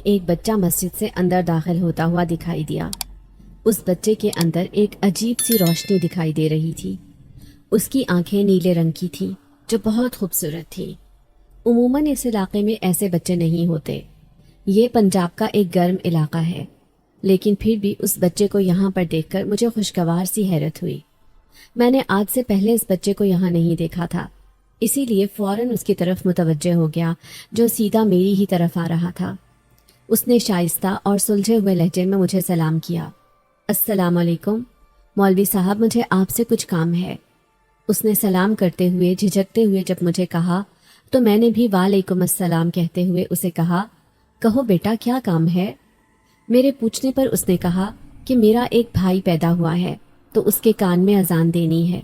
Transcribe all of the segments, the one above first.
ایک بچہ مسجد سے اندر داخل ہوتا ہوا دکھائی دیا۔ اس بچے کے اندر ایک عجیب سی روشنی دکھائی دے رہی تھی۔ اس کی آنکھیں نیلے رنگ کی تھیں جو بہت خوبصورت تھی۔ عموماً اس علاقے میں ایسے بچے نہیں ہوتے۔ یہ پنجاب کا ایک گرم علاقہ ہے، لیکن پھر بھی اس بچے کو یہاں پر دیکھ کر مجھے خوشگوار سی حیرت ہوئی۔ میں نے آج سے پہلے اس بچے کو یہاں نہیں دیکھا تھا، اسی لیے فوراً اس کی طرف متوجہ ہو گیا جو سیدھا میری ہی طرف آ رہا تھا۔ اس نے شائستہ اور سلجھے ہوئے لہجے میں مجھے سلام کیا۔ السلام علیکم مولوی صاحب، مجھے آپ سے کچھ کام ہے۔ اس نے سلام کرتے ہوئے جھجکتے ہوئے جب مجھے کہا تو میں نے بھی وعلیکم السلام کہتے ہوئے اسے کہا، کہو بیٹا کیا کام ہے؟ میرے پوچھنے پر اس نے کہا کہ میرا ایک بھائی پیدا ہوا ہے تو اس کے کان میں اذان دینی ہے۔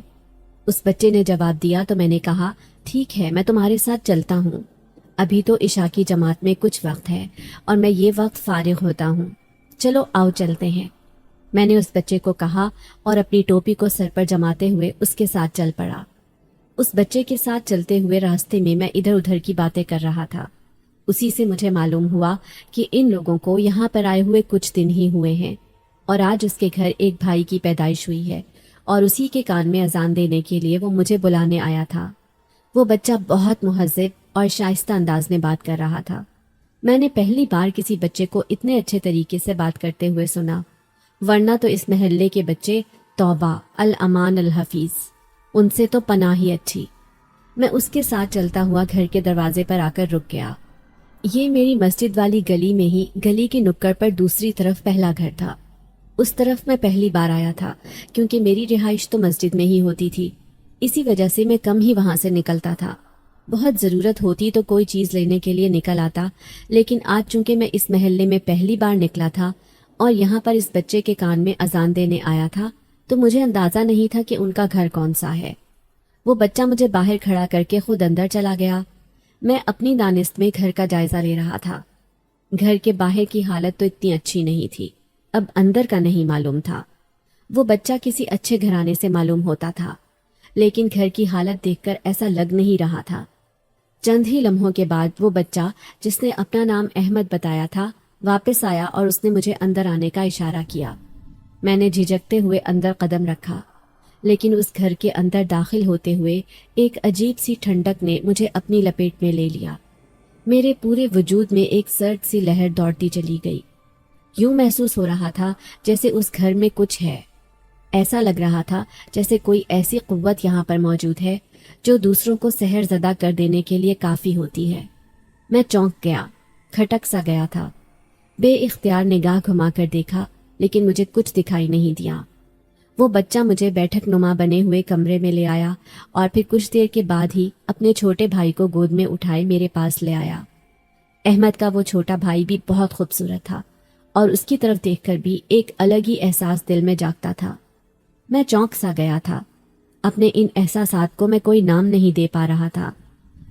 اس بچے نے جواب دیا تو میں نے کہا، ٹھیک ہے میں تمہارے ساتھ چلتا ہوں، ابھی تو عشاء کی جماعت میں کچھ وقت ہے اور میں یہ وقت فارغ ہوتا ہوں، چلو آؤ چلتے ہیں۔ میں نے اس بچے کو کہا اور اپنی ٹوپی کو سر پر جماتے ہوئے اس کے ساتھ چل پڑا۔ اس بچے کے ساتھ چلتے ہوئے راستے میں ادھر ادھر کی باتیں کر رہا تھا۔ اسی سے مجھے معلوم ہوا کہ ان لوگوں کو یہاں پر آئے ہوئے کچھ دن ہی ہوئے ہیں اور آج اس کے گھر ایک بھائی کی پیدائش ہوئی ہے اور اسی کے کان میں اذان دینے کے لیے وہ مجھے بلانے آیا تھا۔ وہ بچہ بہت مہذب اور شائستہ انداز میں بات کر رہا تھا۔ میں نے پہلی بار کسی بچے کو اتنے اچھے طریقے سے بات کرتے ہوئے سنا، ورنہ تو اس محلے کے بچے توبہ الامان الحفیظ، ان سے تو پناہ ہی اچھی۔ میں اس کے ساتھ چلتا ہوا گھر کے دروازے پر آ کر رک گیا۔ یہ میری مسجد والی گلی میں ہی گلی کے نکڑ پر دوسری طرف پہلا گھر تھا۔ اس طرف میں پہلی بار آیا تھا کیونکہ میری رہائش تو مسجد میں ہی ہوتی تھی، اسی وجہ سے میں کم ہی وہاں سے نکلتا تھا۔ بہت ضرورت ہوتی تو کوئی چیز لینے کے لیے نکل آتا، لیکن آج چونکہ میں اس محلے میں پہلی بار نکلا تھا اور یہاں پر اس بچے کے کان میں اذان دینے آیا تھا تو مجھے اندازہ نہیں تھا کہ ان کا گھر کون سا ہے۔ وہ بچہ مجھے باہر کھڑا کر کے خود اندر چلا گیا۔ میں اپنی دانست میں گھر کا جائزہ لے رہا تھا۔ گھر کے باہر کی حالت تو اتنی اچھی نہیں تھی، اب اندر کا نہیں معلوم تھا۔ وہ بچہ کسی اچھے گھرانے سے معلوم ہوتا تھا، لیکن گھر کی حالت دیکھ کر ایسا لگ نہیں رہا تھا۔ چند ہی لمحوں کے بعد وہ بچہ جس نے اپنا نام احمد بتایا تھا واپس آیا اور اس نے مجھے اندر آنے کا اشارہ کیا۔ میں نے جھجکتے ہوئے اندر قدم رکھا، لیکن اس گھر کے اندر داخل ہوتے ہوئے ایک عجیب سی ٹھنڈک نے مجھے اپنی لپیٹ میں لے لیا۔ میرے پورے وجود میں ایک سرد سی لہر دوڑتی چلی گئی۔ یوں محسوس ہو رہا تھا جیسے اس گھر میں کچھ ہے۔ ایسا لگ رہا تھا جیسے کوئی ایسی قوت یہاں پر موجود ہے جو دوسروں کو سحر زدہ کر دینے کے لیے کافی ہوتی ہے۔ میں چونک گیا، کھٹک سا گیا تھا۔ بے اختیار نگاہ گھما کر دیکھا، لیکن مجھے کچھ دکھائی نہیں دیا۔ وہ بچہ مجھے بیٹھک نما بنے ہوئے کمرے میں لے آیا اور پھر کچھ دیر کے بعد ہی اپنے چھوٹے بھائی کو گود میں اٹھائے میرے پاس لے آیا۔ احمد کا وہ چھوٹا بھائی بھی بہت خوبصورت تھا اور اس کی طرف دیکھ کر بھی ایک الگ ہی احساس دل میں جاگتا تھا۔ میں چونک سا گیا تھا۔ اپنے ان احساسات کو میں کوئی نام نہیں دے پا رہا تھا،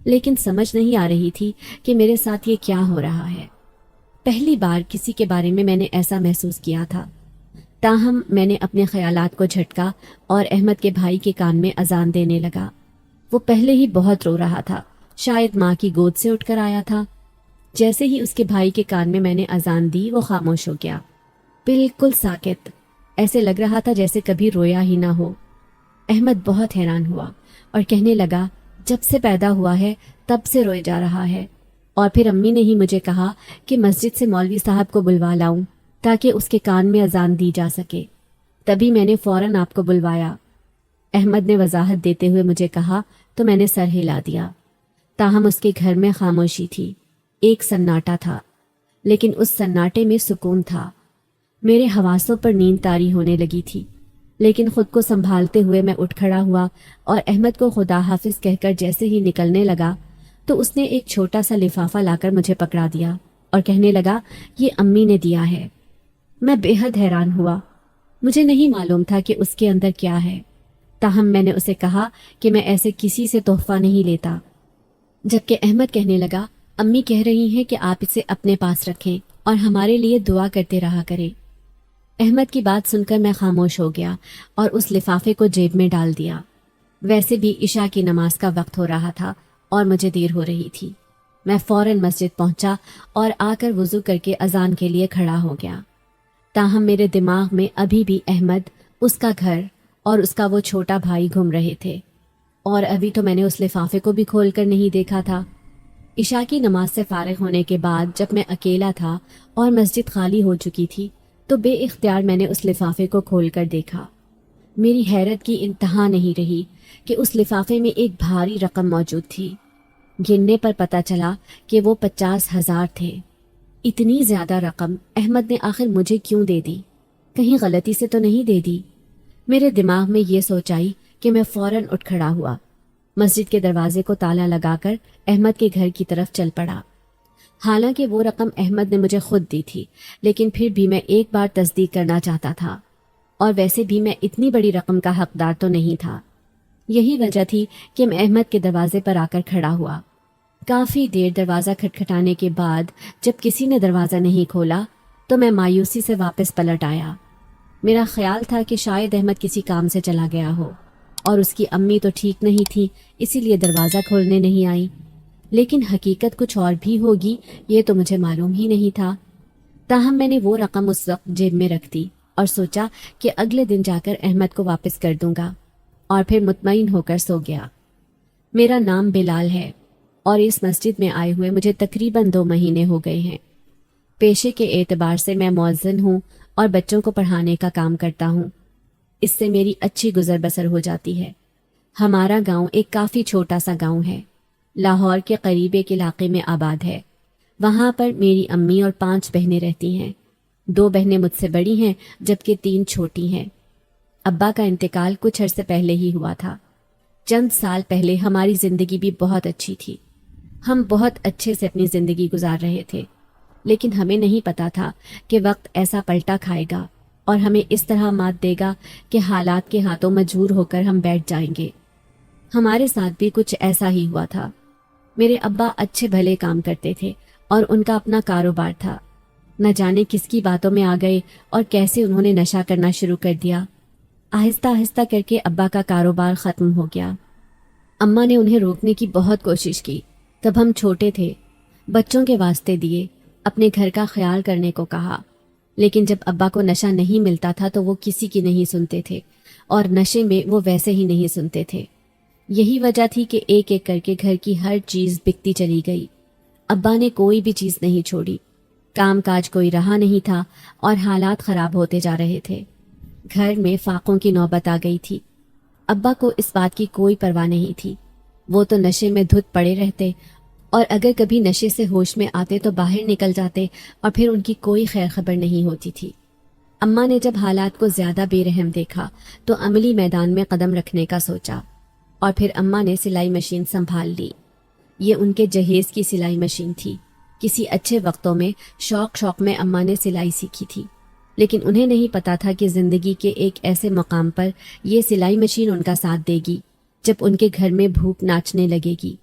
لیکن سمجھ نہیں آ رہی تھی کہ میرے ساتھ یہ کیا ہو رہا ہے۔ پہلی بار کسی کے بارے میں نے ایسا محسوس کیا تھا۔ تاہم میں نے اپنے خیالات کو جھٹکا اور احمد کے بھائی کے کان میں اذان دینے لگا۔ وہ پہلے ہی بہت رو رہا تھا، شاید ماں کی گود سے اٹھ کر آیا تھا۔ جیسے ہی اس کے بھائی کے کان میں نے اذان دی وہ خاموش ہو گیا، بالکل ساکت، ایسے لگ رہا تھا جیسے کبھی رویا ہی نہ ہو۔ احمد بہت حیران ہوا اور کہنے لگا، جب سے پیدا ہوا ہے تب سے روئے جا رہا ہے، اور پھر امی نے ہی مجھے کہا کہ مسجد سے مولوی صاحب کو بلوا لاؤں تاکہ اس کے کان میں اذان دی جا سکے، تبھی میں نے فوراً آپ کو بلوایا۔ احمد نے وضاحت دیتے ہوئے مجھے کہا تو میں نے سر ہلا دیا۔ تاہم اس کے گھر میں خاموشی تھی، ایک سناٹا تھا، لیکن اس سناٹے میں سکون تھا۔ میرے حواسوں پر نیند طاری ہونے لگی تھی، لیکن خود کو سنبھالتے ہوئے میں اٹھ کھڑا ہوا اور احمد کو خدا حافظ کہہ کر جیسے ہی نکلنے لگا تو اس نے ایک چھوٹا سا لفافہ لا کر مجھے پکڑا دیا اور کہنے لگا، یہ امی نے دیا ہے۔ میں بے حد حیران ہوا، مجھے نہیں معلوم تھا کہ اس کے اندر کیا ہے، تاہم میں نے اسے کہا کہ میں ایسے کسی سے تحفہ نہیں لیتا۔ جبکہ احمد کہنے لگا، امی کہہ رہی ہیں کہ آپ اسے اپنے پاس رکھیں اور ہمارے لیے دعا کرتے رہا کریں۔ احمد کی بات سن کر میں خاموش ہو گیا اور اس لفافے کو جیب میں ڈال دیا۔ ویسے بھی عشاء کی نماز کا وقت ہو رہا تھا اور مجھے دیر ہو رہی تھی۔ میں فوراً مسجد پہنچا اور آ کر وضو کر کے اذان کے لیے کھڑا ہو گیا۔ تاہم میرے دماغ میں ابھی بھی احمد، اس کا گھر اور اس کا وہ چھوٹا بھائی گھوم رہے تھے، اور ابھی تو میں نے اس لفافے کو بھی کھول کر نہیں دیکھا تھا۔ عشاء کی نماز سے فارغ ہونے کے بعد جب میں اکیلا تھا اور مسجد خالی ہو چکی تھی تو بے اختیار میں نے اس لفافے کو کھول کر دیکھا۔ میری حیرت کی انتہا نہیں رہی کہ اس لفافے میں ایک بھاری رقم موجود تھی۔ گننے پر پتہ چلا کہ وہ 50,000 تھے۔ اتنی زیادہ رقم احمد نے آخر مجھے کیوں دے دی؟ کہیں غلطی سے تو نہیں دے دی؟ میرے دماغ میں یہ سوچ آئی کہ میں فوراً اٹھ کھڑا ہوا، مسجد کے دروازے کو تالا لگا کر احمد کے گھر کی طرف چل پڑا۔ حالانکہ وہ رقم احمد نے مجھے خود دی تھی، لیکن پھر بھی میں ایک بار تصدیق کرنا چاہتا تھا، اور ویسے بھی میں اتنی بڑی رقم کا حقدار تو نہیں تھا۔ یہی وجہ تھی کہ میں احمد کے دروازے پر آ کر کھڑا ہوا۔ کافی دیر دروازہ کھٹکھٹانے کے بعد جب کسی نے دروازہ نہیں کھولا تو میں مایوسی سے واپس پلٹ آیا۔ میرا خیال تھا کہ شاید احمد کسی کام سے چلا گیا ہو، اور اس کی امی تو ٹھیک نہیں تھی، اسی لیے دروازہ کھولنے نہیں آئی۔ لیکن حقیقت کچھ اور بھی ہوگی، یہ تو مجھے معلوم ہی نہیں تھا۔ تاہم میں نے وہ رقم اس وقت جیب میں رکھ دی اور سوچا کہ اگلے دن جا کر احمد کو واپس کر دوں گا، اور پھر مطمئن ہو کر سو گیا۔ میرا نام بلال ہے، اور اس مسجد میں آئے ہوئے مجھے تقریباً 2 مہینے ہو گئے ہیں۔ پیشے کے اعتبار سے میں مؤذن ہوں اور بچوں کو پڑھانے کا کام کرتا ہوں۔ اس سے میری اچھی گزر بسر ہو جاتی ہے۔ ہمارا گاؤں ایک کافی چھوٹا سا گاؤں ہے، لاہور کے قریب ایک علاقے میں آباد ہے۔ وہاں پر میری امی اور 5 بہنیں رہتی ہیں۔ 2 بہنیں مجھ سے بڑی ہیں جبکہ 3 چھوٹی ہیں۔ ابا کا انتقال کچھ عرصے پہلے ہی ہوا تھا۔ چند سال پہلے ہماری زندگی بھی بہت اچھی تھی۔ ہم بہت اچھے سے اپنی زندگی گزار رہے تھے، لیکن ہمیں نہیں پتا تھا کہ وقت ایسا پلٹا کھائے گا اور ہمیں اس طرح مات دے گا کہ حالات کے ہاتھوں مجبور ہو کر ہم بیٹھ جائیں گے۔ ہمارے ساتھ بھی کچھ ایسا ہی ہوا تھا۔ میرے ابا اچھے بھلے کام کرتے تھے اور ان کا اپنا کاروبار تھا۔ نہ جانے کس کی باتوں میں آ گئے اور کیسے انہوں نے نشہ کرنا شروع کر دیا۔ آہستہ آہستہ کر کے ابا کا کاروبار ختم ہو گیا۔ اماں نے انہیں روکنے کی بہت کوشش کی۔ تب ہم چھوٹے تھے، بچوں کے واسطے دیے، اپنے گھر کا خیال کرنے کو کہا، لیکن جب ابا کو نشہ نہیں ملتا تھا تو وہ کسی کی نہیں سنتے تھے، اور نشے میں وہ ویسے ہی نہیں سنتے تھے۔ یہی وجہ تھی کہ ایک ایک کر کے گھر کی ہر چیز بکتی چلی گئی۔ ابا نے کوئی بھی چیز نہیں چھوڑی، کام کاج کوئی رہا نہیں تھا، اور حالات خراب ہوتے جا رہے تھے۔ گھر میں فاقوں کی نوبت آ گئی تھی۔ ابا کو اس بات کی کوئی پرواہ نہیں تھی۔ وہ تو نشے میں دھت پڑے رہتے، اور اگر کبھی نشے سے ہوش میں آتے تو باہر نکل جاتے، اور پھر ان کی کوئی خیر خبر نہیں ہوتی تھی۔ اماں نے جب حالات کو زیادہ بے رحم دیکھا تو عملی میدان میں قدم رکھنے کا سوچا، اور پھر اماں نے سلائی مشین سنبھال لی۔ یہ ان کے جہیز کی سلائی مشین تھی۔ کسی اچھے وقتوں میں شوق میں اماں نے سلائی سیکھی تھی، لیکن انہیں نہیں پتا تھا کہ زندگی کے ایک ایسے مقام پر یہ سلائی مشین ان کا ساتھ دے گی جب ان کے گھر میں بھوک ناچنے لگے گی۔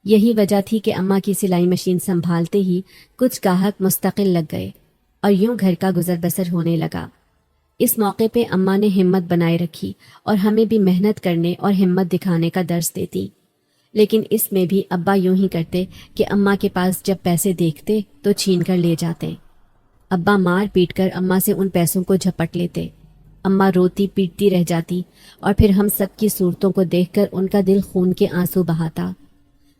یہی وجہ تھی کہ اماں کی سلائی مشین سنبھالتے ہی کچھ گاہک مستقل لگ گئے، اور یوں گھر کا گزر بسر ہونے لگا۔ اس موقع پہ اماں نے ہمت بنائے رکھی اور ہمیں بھی محنت کرنے اور ہمت دکھانے کا درس دیتی۔ لیکن اس میں بھی ابا یوں ہی کرتے کہ اماں کے پاس جب پیسے دیکھتے تو چھین کر لے جاتے۔ ابا مار پیٹ کر اماں سے ان پیسوں کو جھپٹ لیتے۔ اماں روتی پیٹتی رہ جاتی، اور پھر ہم سب کی صورتوں کو دیکھ کر ان کا دل خون کے آنسو بہاتا۔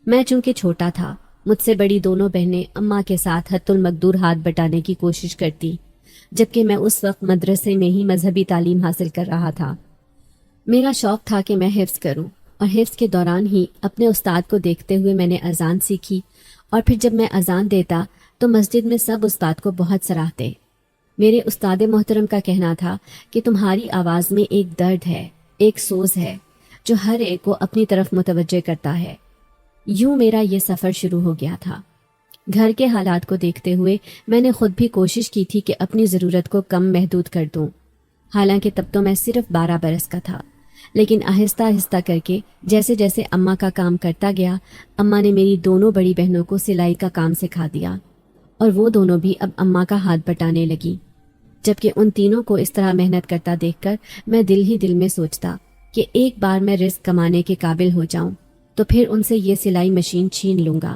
میں چونکہ چھوٹا تھا، مجھ سے بڑی دونوں بہنیں اماں کے ساتھ حت المقدور ہاتھ بٹانے کی کوشش کرتی، جبکہ میں اس وقت مدرسے میں ہی مذہبی تعلیم حاصل کر رہا تھا۔ میرا شوق تھا کہ میں حفظ کروں، اور حفظ کے دوران ہی اپنے استاد کو دیکھتے ہوئے میں نے اذان سیکھی، اور پھر جب میں اذان دیتا تو مسجد میں سب استاد کو بہت سراہتے۔ میرے استاد محترم کا کہنا تھا کہ تمہاری آواز میں ایک درد ہے، ایک سوز ہے، جو ہر ایک کو اپنی طرف متوجہ کرتا ہے۔ یوں میرا یہ سفر شروع ہو گیا تھا۔ گھر کے حالات کو دیکھتے ہوئے میں نے خود بھی کوشش کی تھی کہ اپنی ضرورت کو کم محدود کر دوں۔ حالانکہ تب تو میں صرف 12 برس کا تھا، لیکن آہستہ آہستہ کر کے جیسے جیسے اماں کا کام کرتا گیا، اماں نے میری دونوں بڑی بہنوں کو سلائی کا کام سکھا دیا، اور وہ دونوں بھی اب اماں کا ہاتھ بٹانے لگی۔ جبکہ ان تینوں کو اس طرح محنت کرتا دیکھ کر میں دل ہی دل میں سوچتا کہ ایک بار میں رزق کمانے کے قابل ہو جاؤں تو پھر ان سے یہ سلائی مشین چھین لوں گا۔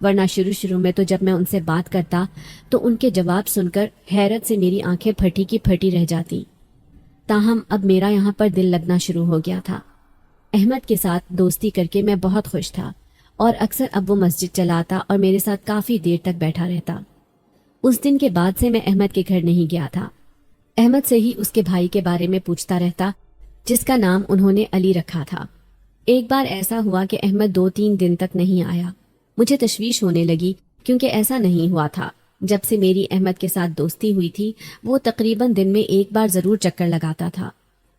ورنہ شروع میں تو جب میں ان سے بات کرتا تو ان کے جواب سن کر حیرت سے میری آنکھیں پھٹی کی پھٹی رہ جاتی۔ تاہم اب میرا یہاں پر دل لگنا شروع ہو گیا تھا۔ احمد کے ساتھ دوستی کر کے میں بہت خوش تھا اور اکثر اب وہ مسجد چلاتا اور میرے ساتھ کافی دیر تک بیٹھا رہتا۔ اس دن کے بعد سے میں احمد کے گھر نہیں گیا تھا۔ احمد سے ہی اس کے بھائی کے بارے میں پوچھتا رہتا، جس کا نام انہوں نے علی رکھا تھا۔ ایک بار ایسا ہوا کہ احمد 2-3 دن تک نہیں آیا۔ مجھے تشویش ہونے لگی کیونکہ ایسا نہیں ہوا تھا۔ جب سے میری احمد کے ساتھ دوستی ہوئی تھی وہ تقریباً دن میں ایک بار ضرور چکر لگاتا تھا،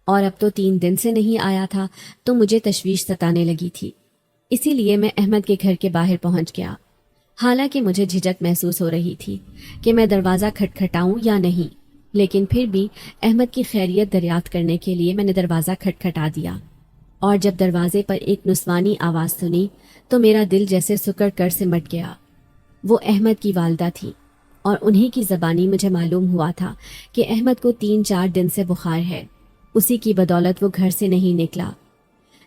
اور اب تو 3 دن سے نہیں آیا تھا تو مجھے تشویش ستانے لگی تھی۔ اسی لیے میں احمد کے گھر کے باہر پہنچ گیا، حالانکہ مجھے جھجک محسوس ہو رہی تھی کہ میں دروازہ کھٹکھٹاؤں یا نہیں، لیکن پھر بھی احمد کی خیریت دریافت کرنے کے لیے میں نے دروازہ کھٹکھٹا دیا، اور جب دروازے پر ایک نسوانی آواز سنی تو میرا دل جیسے سکڑ کر سمٹ گیا۔ وہ احمد کی والدہ تھی، اور انہی کی زبانی مجھے معلوم ہوا تھا کہ احمد کو 3-4 دن سے بخار ہے، اسی کی بدولت وہ گھر سے نہیں نکلا۔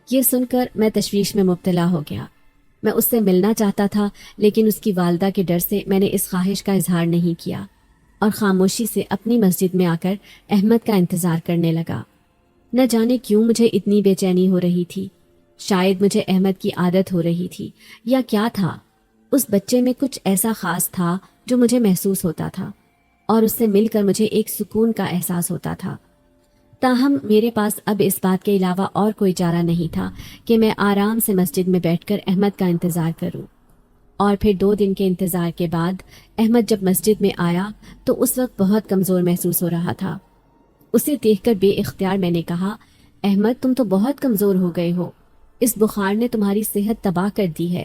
یہ سن کر میں تشویش میں مبتلا ہو گیا۔ میں اس سے ملنا چاہتا تھا، لیکن اس کی والدہ کے ڈر سے میں نے اس خواہش کا اظہار نہیں کیا اور خاموشی سے اپنی مسجد میں آ کر احمد کا انتظار کرنے لگا۔ نہ جانے کیوں مجھے اتنی بے چینی ہو رہی تھی، شاید مجھے احمد کی عادت ہو رہی تھی یا کیا تھا۔ اس بچے میں کچھ ایسا خاص تھا جو مجھے محسوس ہوتا تھا، اور اس سے مل کر مجھے ایک سکون کا احساس ہوتا تھا۔ تاہم میرے پاس اب اس بات کے علاوہ اور کوئی چارہ نہیں تھا کہ میں آرام سے مسجد میں بیٹھ کر احمد کا انتظار کروں۔ اور پھر 2 دن کے انتظار کے بعد احمد جب مسجد میں آیا تو اس وقت بہت کمزور محسوس ہو رہا تھا۔ اسے دیکھ کر بے اختیار میں نے کہا، احمد تم تو بہت کمزور ہو گئے ہو، اس بخار نے تمہاری صحت تباہ کر دی ہے۔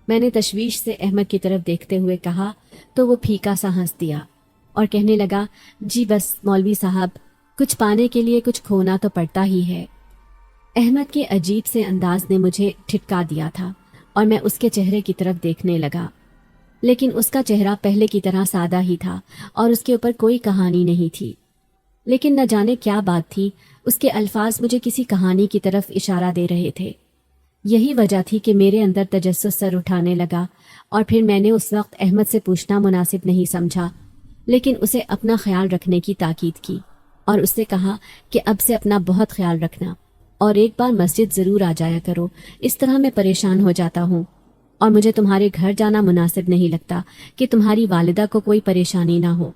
میں نے تشویش سے احمد کی طرف دیکھتے ہوئے کہا تو وہ پھیکا سا ہنس دیا اور کہنے لگا، جی بس مولوی صاحب، کچھ پانے کے لیے کچھ کھونا تو پڑتا ہی ہے۔ احمد کے عجیب سے انداز نے مجھے ٹھٹکا دیا تھا اور میں اس کے چہرے کی طرف دیکھنے لگا، لیکن اس کا چہرہ پہلے کی طرح سادہ ہی تھا اور اس کے اوپر کوئی کہانی نہیں تھی۔ لیکن نہ جانے کیا بات تھی، اس کے الفاظ مجھے کسی کہانی کی طرف اشارہ دے رہے تھے۔ یہی وجہ تھی کہ میرے اندر تجسس سر اٹھانے لگا، اور پھر میں نے اس وقت احمد سے پوچھنا مناسب نہیں سمجھا، لیکن اسے اپنا خیال رکھنے کی تاکید کی اور اس سے کہا کہ اب سے اپنا بہت خیال رکھنا اور ایک بار مسجد ضرور آ جایا کرو، اس طرح میں پریشان ہو جاتا ہوں اور مجھے تمہارے گھر جانا مناسب نہیں لگتا کہ تمہاری والدہ کو کوئی پریشانی نہ ہو۔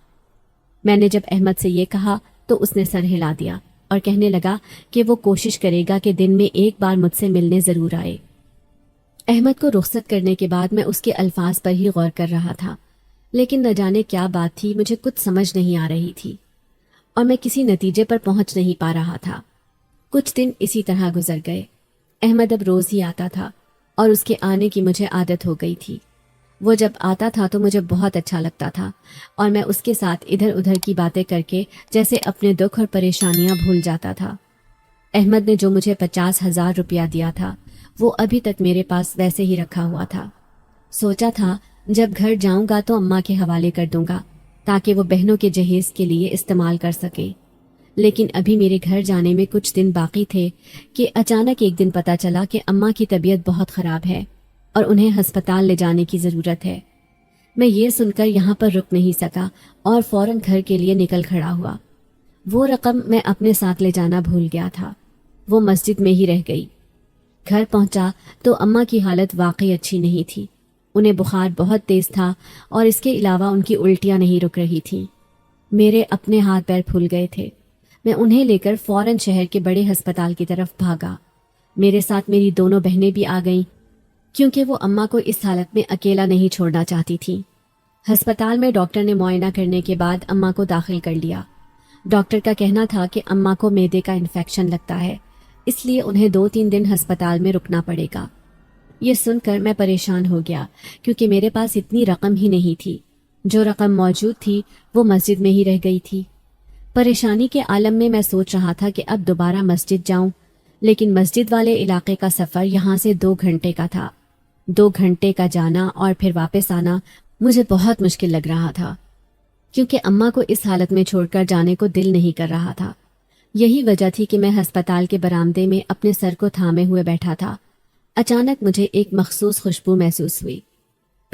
میں نے جب احمد سے یہ کہا تو اس نے سر ہلا دیا اور کہنے لگا کہ وہ کوشش کرے گا کہ دن میں ایک بار مجھ سے ملنے ضرور آئے۔ احمد کو رخصت کرنے کے بعد میں اس کے الفاظ پر ہی غور کر رہا تھا، لیکن نہ جانے کیا بات تھی، مجھے کچھ سمجھ نہیں آ رہی تھی اور میں کسی نتیجے پر پہنچ نہیں پا رہا تھا۔ کچھ دن اسی طرح گزر گئے۔ احمد اب روز ہی آتا تھا اور اس کے آنے کی مجھے عادت ہو گئی تھی۔ وہ جب آتا تھا تو مجھے بہت اچھا لگتا تھا اور میں اس کے ساتھ ادھر ادھر کی باتیں کر کے جیسے اپنے دکھ اور پریشانیاں بھول جاتا تھا۔ احمد نے جو مجھے 50,000 روپیہ دیا تھا وہ ابھی تک میرے پاس ویسے ہی رکھا ہوا تھا۔ سوچا تھا جب گھر جاؤں گا تو اماں کے حوالے کر دوں گا تاکہ وہ بہنوں کے جہیز کے لیے استعمال کر سکے، لیکن ابھی میرے گھر جانے میں کچھ دن باقی تھے کہ اچانک ایک دن پتہ چلا کہ اماں کی طبیعت بہت خراب ہے اور انہیں ہسپتال لے جانے کی ضرورت ہے۔ میں یہ سن کر یہاں پر رک نہیں سکا اور فوراً گھر کے لیے نکل کھڑا ہوا۔ وہ رقم میں اپنے ساتھ لے جانا بھول گیا تھا، وہ مسجد میں ہی رہ گئی۔ گھر پہنچا تو اماں کی حالت واقعی اچھی نہیں تھی، انہیں بخار بہت تیز تھا اور اس کے علاوہ ان کی الٹیاں نہیں رک رہی تھیں۔ میرے اپنے ہاتھ پیر پھول گئے تھے۔ میں انہیں لے کر فوراً شہر کے بڑے ہسپتال کی طرف بھاگا۔ میرے ساتھ میری دونوں بہنیں بھی آ گئیں کیونکہ وہ اماں کو اس حالت میں اکیلا نہیں چھوڑنا چاہتی تھیں۔ ہسپتال میں ڈاکٹر نے معائنہ کرنے کے بعد اماں کو داخل کر لیا۔ ڈاکٹر کا کہنا تھا کہ اماں کو معدے کا انفیکشن لگتا ہے، اس لیے انہیں 2-3 دن ہسپتال میں رکنا پڑے گا۔ یہ سن کر میں پریشان ہو گیا کیونکہ میرے پاس اتنی رقم ہی نہیں تھی، جو رقم موجود تھی وہ مسجد میں ہی رہ گئی تھی۔ پریشانی کے عالم میں میں سوچ رہا تھا کہ اب دوبارہ مسجد جاؤں، لیکن مسجد والے علاقے کا سفر یہاں سے 2 گھنٹے کا تھا۔ 2 گھنٹے کا جانا اور پھر واپس آنا مجھے بہت مشکل لگ رہا تھا کیونکہ اماں کو اس حالت میں چھوڑ کر جانے کو دل نہیں کر رہا تھا۔ یہی وجہ تھی کہ میں ہسپتال کے برآمدے میں اپنے سر کو تھامے ہوئے بیٹھا تھا۔ اچانک مجھے ایک مخصوص خوشبو محسوس ہوئی۔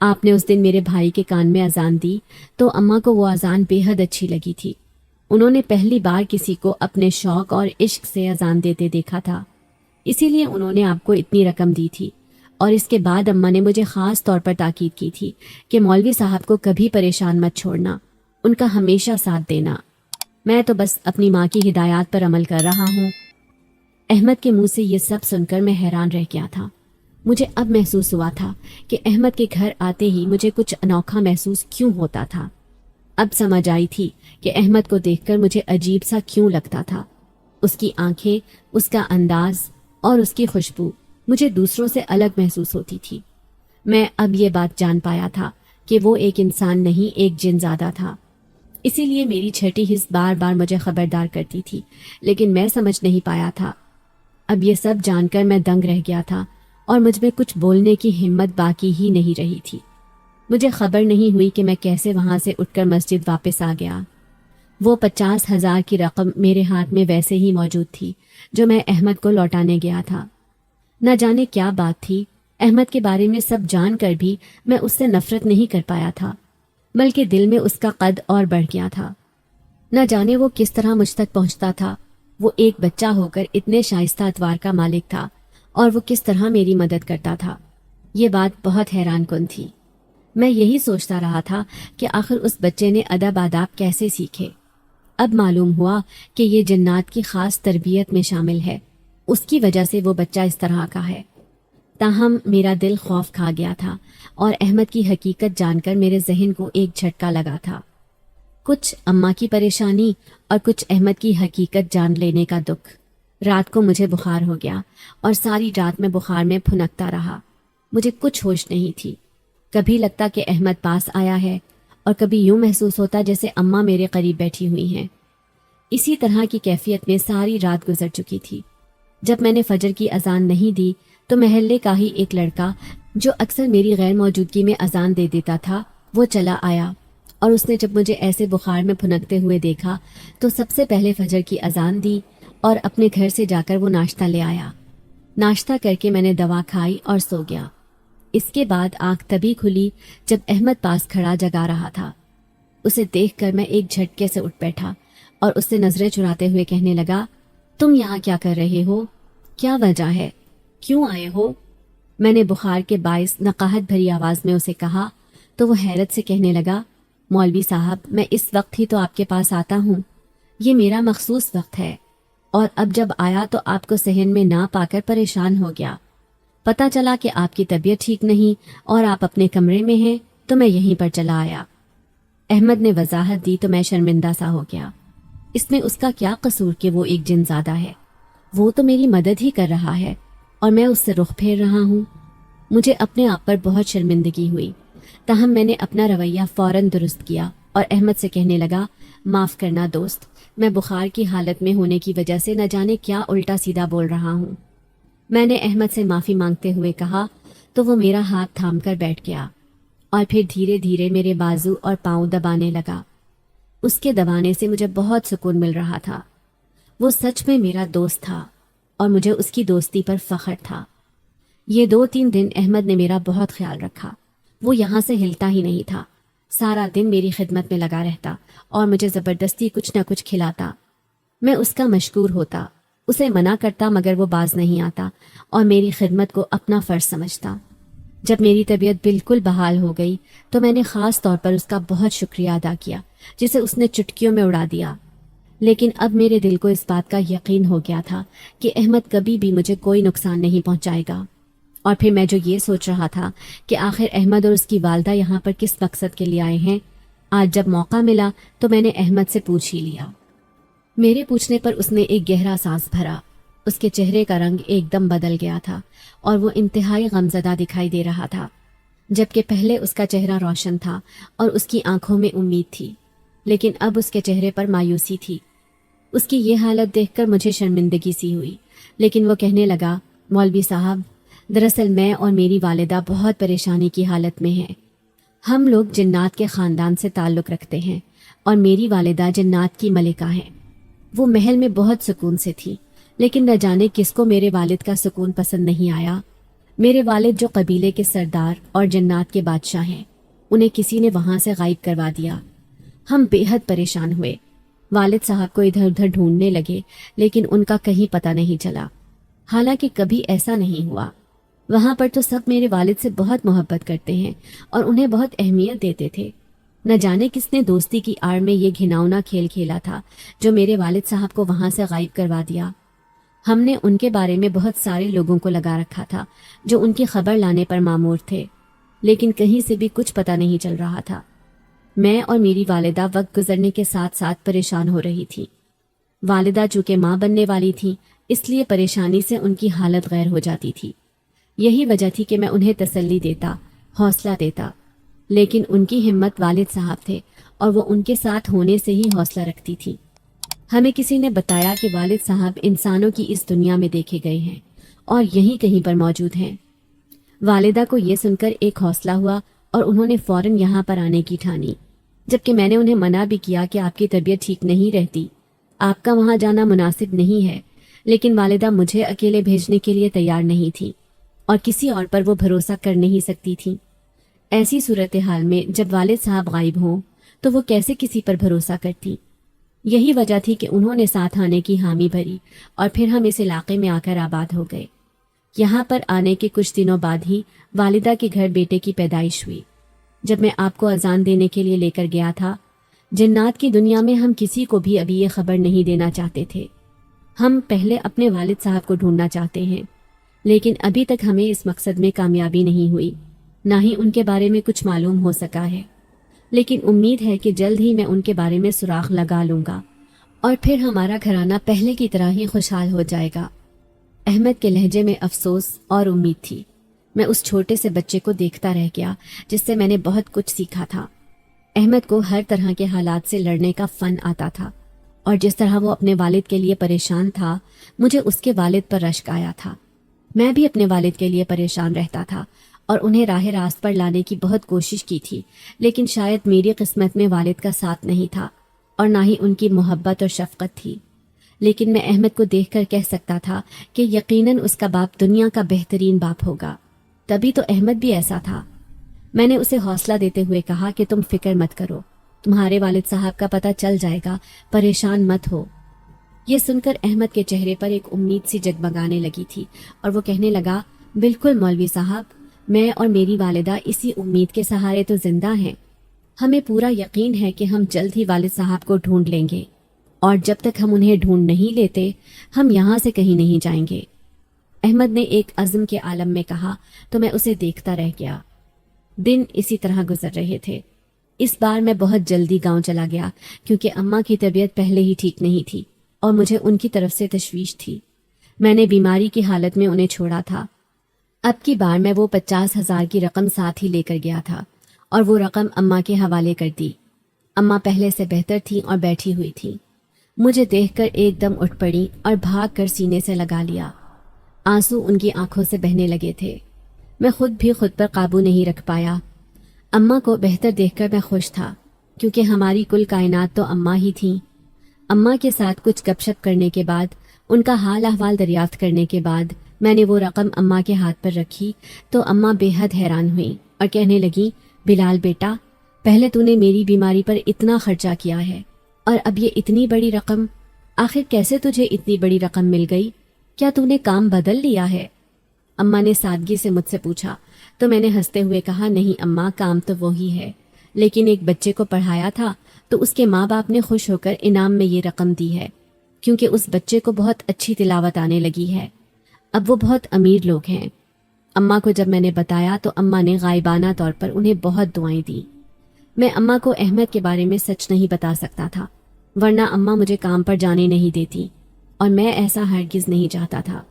آپ نے اس دن میرے بھائی کے کان میں اذان دی تو اماں کو وہ اذان بے حد اچھی لگی تھی۔ انہوں نے پہلی بار کسی کو اپنے شوق اور عشق سے اذان دیتے دیکھا تھا، اسی لیے انہوں نے آپ کو اتنی رقم دی تھی۔ اور اس کے بعد اماں نے مجھے خاص طور پر تاکید کی تھی کہ مولوی صاحب کو کبھی پریشان مت چھوڑنا، ان کا ہمیشہ ساتھ دینا۔ میں تو بس اپنی ماں کی ہدایات پر عمل کر رہا ہوں۔ احمد کے منہ سے یہ سب سن کر میں حیران رہ گیا تھا۔ مجھے اب محسوس ہوا تھا کہ احمد کے گھر آتے ہی مجھے کچھ انوکھا محسوس کیوں ہوتا تھا۔ اب سمجھ آئی تھی کہ احمد کو دیکھ کر مجھے عجیب سا کیوں لگتا تھا۔ اس کی آنکھیں، اس کا انداز اور اس کی خوشبو مجھے دوسروں سے الگ محسوس ہوتی تھی۔ میں اب یہ بات جان پایا تھا کہ وہ ایک انسان نہیں، ایک جن زادہ تھا۔ اسی لیے میری چھٹی حس بار بار مجھے خبردار کرتی تھی، لیکن میں سمجھ نہیں پایا تھا۔ اب یہ سب جان کر میں دنگ رہ گیا تھا اور مجھ میں کچھ بولنے کی ہمت باقی ہی نہیں رہی تھی۔ مجھے خبر نہیں ہوئی کہ میں کیسے وہاں سے اٹھ کر مسجد واپس آ گیا۔ وہ 50,000 کی رقم میرے ہاتھ میں ویسے ہی موجود تھی جو میں احمد کو لوٹانے گیا تھا۔ نہ جانے کیا بات تھی، احمد کے بارے میں سب جان کر بھی میں اس سے نفرت نہیں کر پایا تھا، بلکہ دل میں اس کا قد اور بڑھ گیا تھا۔ نہ جانے وہ کس طرح مجھ تک پہنچتا تھا۔ وہ ایک بچہ ہو کر اتنے شائستہ اتوار کا مالک تھا، اور وہ کس طرح میری مدد کرتا تھا۔ یہ بات بہت حیران کن تھی۔ میں یہی سوچتا رہا تھا کہ آخر اس بچے نے ادب آداب کیسے سیکھے۔ اب معلوم ہوا کہ یہ جنات کی خاص تربیت میں شامل ہے، اس کی وجہ سے وہ بچہ اس طرح کا ہے۔ تاہم میرا دل خوف کھا گیا تھا، اور احمد کی حقیقت جان کر میرے ذہن کو ایک جھٹکا لگا تھا۔ کچھ اماں کی پریشانی اور کچھ احمد کی حقیقت جان لینے کا دکھ۔ رات کو مجھے بخار ہو گیا اور ساری رات میں بخار میں پھنکتا رہا۔ مجھے کچھ ہوش نہیں تھی۔ کبھی لگتا کہ احمد پاس آیا ہے، اور کبھی یوں محسوس ہوتا جیسے اماں میرے قریب بیٹھی ہوئی ہیں۔ اسی طرح کی کیفیت میں ساری رات گزر چکی تھی۔ جب میں نے فجر کی اذان نہیں دی تو محلے کا ہی ایک لڑکا جو اکثر میری غیر موجودگی میں اذان دے دیتا تھا، وہ چلا آیا، اور اس نے جب مجھے ایسے بخار میں پھنکتے ہوئے دیکھا تو سب سے پہلے فجر کی اذان دی اور اپنے گھر سے جا کر وہ ناشتہ لے آیا۔ ناشتہ کر کے میں نے دوا کھائی اور سو گیا۔ اس کے بعد آنکھ تبھی کھلی جب احمد پاس کھڑا جگا رہا تھا۔ اسے دیکھ کر میں ایک جھٹکے سے اٹھ بیٹھا اور اس سے نظریں چراتے ہوئے کہنے لگا، تم یہاں کیا کر رہے ہو؟ کیا وجہ ہے؟ کیوں آئے ہو؟ میں نے بخار کے باعث نقاہت بھری آواز میں اسے کہا تو وہ حیرت سے کہنے لگا، مولوی صاحب، میں اس وقت ہی تو آپ کے پاس آتا ہوں، یہ میرا مخصوص وقت ہے، اور اب جب آیا تو آپ کو صحن میں نہ پا کر پریشان ہو گیا۔ پتہ چلا کہ آپ کی طبیعت ٹھیک نہیں اور آپ اپنے کمرے میں ہیں تو میں یہیں پر چلا آیا۔ احمد نے وضاحت دی تو میں شرمندہ سا ہو گیا۔ اس میں اس کا کیا قصور کہ وہ ایک جن زادہ ہے؟ وہ تو میری مدد ہی کر رہا ہے اور میں اس سے رخ پھیر رہا ہوں۔ مجھے اپنے آپ پر بہت شرمندگی ہوئی، تاہم میں نے اپنا رویہ فوراً درست کیا اور احمد سے کہنے لگا، معاف کرنا دوست، میں بخار کی حالت میں ہونے کی وجہ سے نہ جانے کیا الٹا سیدھا بول رہا ہوں۔ میں نے احمد سے معافی مانگتے ہوئے کہا تو وہ میرا ہاتھ تھام کر بیٹھ گیا اور پھر دھیرے دھیرے میرے بازو اور پاؤں دبانے لگا۔ اس کے دبانے سے مجھے بہت سکون مل رہا تھا۔ وہ سچ میں میرا دوست تھا اور مجھے اس کی دوستی پر فخر تھا۔ یہ 2-3 دن احمد نے میرا بہت خیال رکھا۔ وہ یہاں سے ہلتا ہی نہیں تھا، سارا دن میری خدمت میں لگا رہتا اور مجھے زبردستی کچھ نہ کچھ کھلاتا۔ میں اس کا مشکور ہوتا، اسے منع کرتا مگر وہ باز نہیں آتا اور میری خدمت کو اپنا فرض سمجھتا۔ جب میری طبیعت بالکل بحال ہو گئی تو میں نے خاص طور پر اس کا بہت شکریہ ادا کیا جسے اس نے چٹکیوں میں اڑا دیا۔ لیکن اب میرے دل کو اس بات کا یقین ہو گیا تھا کہ احمد کبھی بھی مجھے کوئی نقصان نہیں پہنچائے گا۔ اور پھر میں جو یہ سوچ رہا تھا کہ آخر احمد اور اس کی والدہ یہاں پر کس مقصد کے لیے آئے ہیں، آج جب موقع ملا تو میں نے احمد سے پوچھ ہی لیا۔ میرے پوچھنے پر اس نے ایک گہرا سانس بھرا۔ اس کے چہرے کا رنگ ایک دم بدل گیا تھا اور وہ انتہائی غمزدہ دکھائی دے رہا تھا، جبکہ پہلے اس کا چہرہ روشن تھا اور اس کی آنکھوں میں امید تھی، لیکن اب اس کے چہرے پر مایوسی تھی۔ اس کی یہ حالت دیکھ کر مجھے شرمندگی سی ہوئی، لیکن وہ کہنے لگا، مولوی صاحب، دراصل میں اور میری والدہ بہت پریشانی کی حالت میں ہیں۔ ہم لوگ جنات کے خاندان سے تعلق رکھتے ہیں اور میری والدہ جنات کی ملکہ ہیں۔ وہ محل میں بہت سکون سے تھی، لیکن نہ جانے کس کو میرے والد کا سکون پسند نہیں آیا۔ میرے والد جو قبیلے کے سردار اور جنات کے بادشاہ ہیں، انہیں کسی نے وہاں سے غائب کروا دیا۔ ہم بے حد پریشان ہوئے، والد صاحب کو ادھر ادھر ڈھونڈنے لگے لیکن ان کا کہیں پتہ نہیں چلا۔ حالانکہ کبھی ایسا نہیں ہوا، وہاں پر تو سب میرے والد سے بہت محبت کرتے ہیں اور انہیں بہت اہمیت دیتے تھے۔ نہ جانے کس نے دوستی کی آڑ میں یہ گھناؤنا کھیل کھیلا تھا جو میرے والد صاحب کو وہاں سے غائب کروا دیا۔ ہم نے ان کے بارے میں بہت سارے لوگوں کو لگا رکھا تھا جو ان کی خبر لانے پر مامور تھے، لیکن کہیں سے بھی کچھ پتہ نہیں چل رہا تھا۔ میں اور میری والدہ وقت گزرنے کے ساتھ ساتھ پریشان ہو رہی تھی۔ والدہ چونکہ ماں بننے والی تھی، اس لیے پریشانی سے ان کی حالت غیر ہو جاتی تھی۔ یہی وجہ تھی کہ میں انہیں تسلی دیتا، حوصلہ دیتا، لیکن ان کی ہمت والد صاحب تھے اور وہ ان کے ساتھ ہونے سے ہی حوصلہ رکھتی تھی۔ ہمیں کسی نے بتایا کہ والد صاحب انسانوں کی اس دنیا میں دیکھے گئے ہیں اور یہیں کہیں پر موجود ہیں۔ والدہ کو یہ سن کر ایک حوصلہ ہوا اور انہوں نے فوراً یہاں پر آنے کی ٹھانی، جبکہ میں نے انہیں منع بھی کیا کہ آپ کی طبیعت ٹھیک نہیں رہتی، آپ کا وہاں جانا مناسب نہیں ہے، لیکن والدہ مجھے اکیلے بھیجنے کے لیے تیار نہیں تھی اور کسی اور پر وہ بھروسہ کر نہیں سکتی تھی۔ ایسی صورتحال میں جب والد صاحب غائب ہوں تو وہ کیسے کسی پر بھروسہ کرتی؟ یہی وجہ تھی کہ انہوں نے ساتھ آنے کی حامی بھری اور پھر ہم اس علاقے میں آ کر آباد ہو گئے۔ یہاں پر آنے کے کچھ دنوں بعد ہی والدہ کے گھر بیٹے کی پیدائش ہوئی۔ جب میں آپ کو اذان دینے کے لیے لے کر گیا تھا، جنات کی دنیا میں ہم کسی کو بھی ابھی یہ خبر نہیں دینا چاہتے تھے۔ ہم پہلے اپنے والد صاحب کو ڈھونڈنا چاہتے ہیں، لیکن ابھی تک ہمیں اس مقصد میں کامیابی نہیں ہوئی، نہ ہی ان کے بارے میں کچھ معلوم ہو سکا ہے، لیکن امید ہے کہ جلد ہی میں ان کے بارے میں سراغ لگا لوں گا اور پھر ہمارا گھرانہ پہلے کی طرح ہی خوشحال ہو جائے گا۔ احمد کے لہجے میں افسوس اور امید تھی۔ میں اس چھوٹے سے بچے کو دیکھتا رہ گیا جس سے میں نے بہت کچھ سیکھا تھا۔ احمد کو ہر طرح کے حالات سے لڑنے کا فن آتا تھا، اور جس طرح وہ اپنے والد کے لیے پریشان تھا، مجھے اس کے والد پر رشک آیا تھا۔ میں بھی اپنے والد کے لیے پریشان رہتا تھا اور انہیں راہ راست پر لانے کی بہت کوشش کی تھی، لیکن شاید میری قسمت میں والد کا ساتھ نہیں تھا اور نہ ہی ان کی محبت اور شفقت تھی۔ لیکن میں احمد کو دیکھ کر کہہ سکتا تھا کہ یقیناً اس کا باپ دنیا کا بہترین باپ ہوگا۔ تبھی تو احمد بھی ایسا تھا۔ میں نے اسے حوصلہ دیتے ہوئے کہا کہ تم فکر مت کرو، تمہارے والد صاحب کا پتہ چل جائے گا، پریشان مت ہو۔ یہ سن کر احمد کے چہرے پر ایک امید سی جگمگانے لگی تھی اور وہ کہنے لگا، بالکل مولوی صاحب، میں اور میری والدہ اسی امید کے سہارے تو زندہ ہیں۔ ہمیں پورا یقین ہے کہ ہم جلد ہی والد صاحب کو ڈھونڈ لیں گے، اور جب تک ہم انہیں ڈھونڈ نہیں لیتے ہم یہاں سے کہیں نہیں جائیں گے۔ احمد نے ایک عزم کے عالم میں کہا تو میں اسے دیکھتا رہ گیا۔ دن اسی طرح گزر رہے تھے۔ اس بار میں بہت جلدی گاؤں چلا گیا کیونکہ اماں کی طبیعت پہلے ہی ٹھیک نہیں تھی اور مجھے ان کی طرف سے تشویش تھی۔ میں نے بیماری کی حالت میں انہیں چھوڑا تھا۔ اب کی بار میں وہ 50,000 کی رقم ساتھ ہی لے کر گیا تھا اور وہ رقم اماں کے حوالے کر دی۔ اماں پہلے سے بہتر تھی اور بیٹھی ہوئی تھی۔ مجھے دیکھ کر ایک دم اٹھ پڑی اور بھاگ کر سینے سے لگا لیا۔ آنسو ان کی آنکھوں سے بہنے لگے تھے۔ میں خود بھی خود پر قابو نہیں رکھ پایا۔ اماں کو بہتر دیکھ کر میں خوش تھا کیونکہ ہماری کل کائنات تو اماں ہی تھیں۔ اماں کے ساتھ کچھ گپ شپ کرنے کے بعد، ان کا حال احوال دریافت کرنے کے بعد میں نے وہ رقم اماں کے ہاتھ پر رکھی تو اماں بے حد حیران ہوئیں اور کہنے لگی، بلال بیٹا، پہلے تو نے میری بیماری پر اتنا خرچہ کیا ہے اور اب یہ اتنی بڑی رقم، آخر کیسے تجھے اتنی بڑی رقم مل گئی؟ کیا تو نے کام بدل لیا ہے؟ اماں نے سادگی سے مجھ سے پوچھا تو میں نے ہنستے ہوئے کہا، نہیں اماں، کام تو وہی ہے، لیکن ایک بچے کو پڑھایا تھا تو اس کے ماں باپ نے خوش ہو کر انعام میں یہ رقم دی ہے، کیونکہ اس بچے کو بہت اچھی تلاوت آنے لگی ہے۔ اب وہ بہت امیر لوگ ہیں۔ اماں کو جب میں نے بتایا تو اماں نے غائبانہ طور پر انہیں بہت دعائیں دی۔ میں اماں کو احمد کے بارے میں سچ نہیں بتا سکتا تھا، ورنہ اماں مجھے کام پر جانے نہیں دیتی، اور میں ایسا ہرگز نہیں چاہتا تھا۔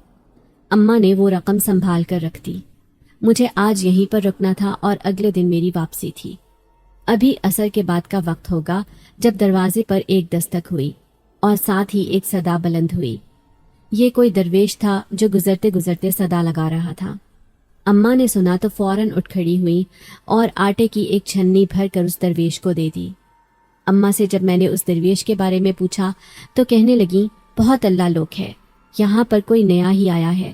اماں نے وہ رقم سنبھال کر رکھ دی۔ مجھے آج یہیں پر رکنا تھا اور اگلے دن میری واپسی تھی۔ ابھی عصر کے بعد کا وقت ہوگا جب دروازے پر ایک دستک ہوئی اور ساتھ ہی ایک صدا بلند ہوئی۔ یہ کوئی درویش تھا جو گزرتے گزرتے صدا لگا رہا تھا۔ اماں نے سنا تو فوراً اٹھ کھڑی ہوئی اور آٹے کی ایک چھنی بھر کر اس درویش کو دے دی۔ اماں سے جب میں نے اس درویش کے بارے میں پوچھا تو کہنے لگی، بہت اللہ لوگ ہے، یہاں پر کوئی نیا ہی آیا ہے،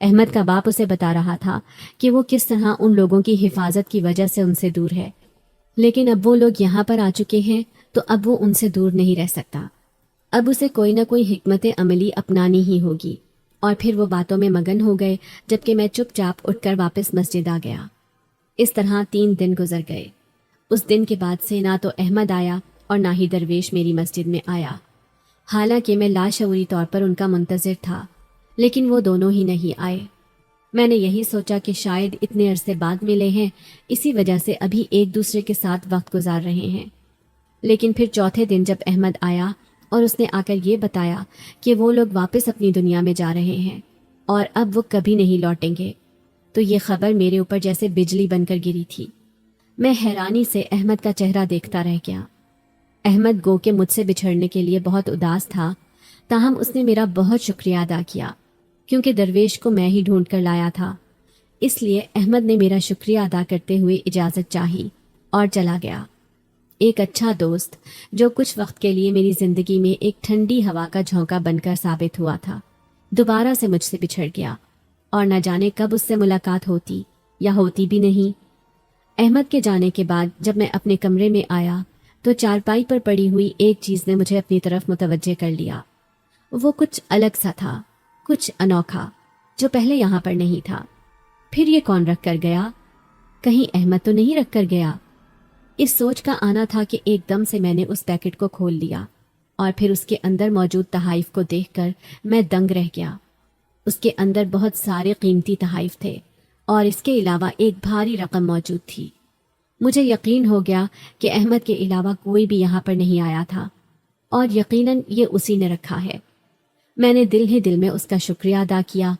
احمد کا باپ اسے بتا رہا تھا کہ وہ کس طرح ان لوگوں کی حفاظت کی وجہ سے ان سے دور ہے، لیکن اب وہ لوگ یہاں پر آ چکے ہیں تو اب وہ ان سے دور نہیں رہ سکتا۔ اب اسے کوئی نہ کوئی حکمت عملی اپنانی ہی ہوگی۔ اور پھر وہ باتوں میں مگن ہو گئے، جبکہ میں چپ چاپ اٹھ کر واپس مسجد آ گیا۔ اس طرح 3 دن گزر گئے۔ اس دن کے بعد سے نہ تو احمد آیا اور نہ ہی درویش میری مسجد میں آیا، حالانکہ میں لاشعوری طور پر ان کا منتظر تھا، لیکن وہ دونوں ہی نہیں آئے۔ میں نے یہی سوچا کہ شاید اتنے عرصے بعد ملے ہیں، اسی وجہ سے ابھی ایک دوسرے کے ساتھ وقت گزار رہے ہیں۔ لیکن پھر چوتھے دن جب احمد آیا اور اس نے آ کر یہ بتایا کہ وہ لوگ واپس اپنی دنیا میں جا رہے ہیں اور اب وہ کبھی نہیں لوٹیں گے، تو یہ خبر میرے اوپر جیسے بجلی بن کر گری تھی۔ میں حیرانی سے احمد کا چہرہ دیکھتا رہ گیا۔ احمد گو کہ مجھ سے بچھڑنے کے لیے بہت اداس تھا، تاہم اس نے میرا بہت شکریہ ادا کیا، کیونکہ درویش کو میں ہی ڈھونڈ کر لایا تھا۔ اس لیے احمد نے میرا شکریہ ادا کرتے ہوئے اجازت چاہی اور چلا گیا۔ ایک اچھا دوست جو کچھ وقت کے لیے میری زندگی میں ایک ٹھنڈی ہوا کا جھونکا بن کر ثابت ہوا تھا، دوبارہ سے مجھ سے بچھڑ گیا، اور نہ جانے کب اس سے ملاقات ہوتی یا ہوتی بھی نہیں۔ احمد کے جانے کے بعد جب میں اپنے کمرے میں آیا تو چارپائی پر پڑی ہوئی ایک چیز نے مجھے اپنی طرف متوجہ کر لیا۔ وہ کچھ الگ سا تھا، کچھ انوکھا، جو پہلے یہاں پر نہیں تھا۔ پھر یہ کون رکھ کر گیا؟ کہیں احمد تو نہیں رکھ کر گیا؟ اس سوچ کا آنا تھا کہ ایک دم سے میں نے اس پیکٹ کو کھول لیا، اور پھر اس کے اندر موجود تحائف کو دیکھ کر میں دنگ رہ گیا۔ اس کے اندر بہت سارے قیمتی تحائف تھے، اور اس کے علاوہ ایک بھاری رقم موجود تھی۔ مجھے یقین ہو گیا کہ احمد کے علاوہ کوئی بھی یہاں پر نہیں آیا تھا، اور یقیناً یہ اسی نے رکھا ہے۔ میں نے دل ہی دل میں اس کا شکریہ ادا کیا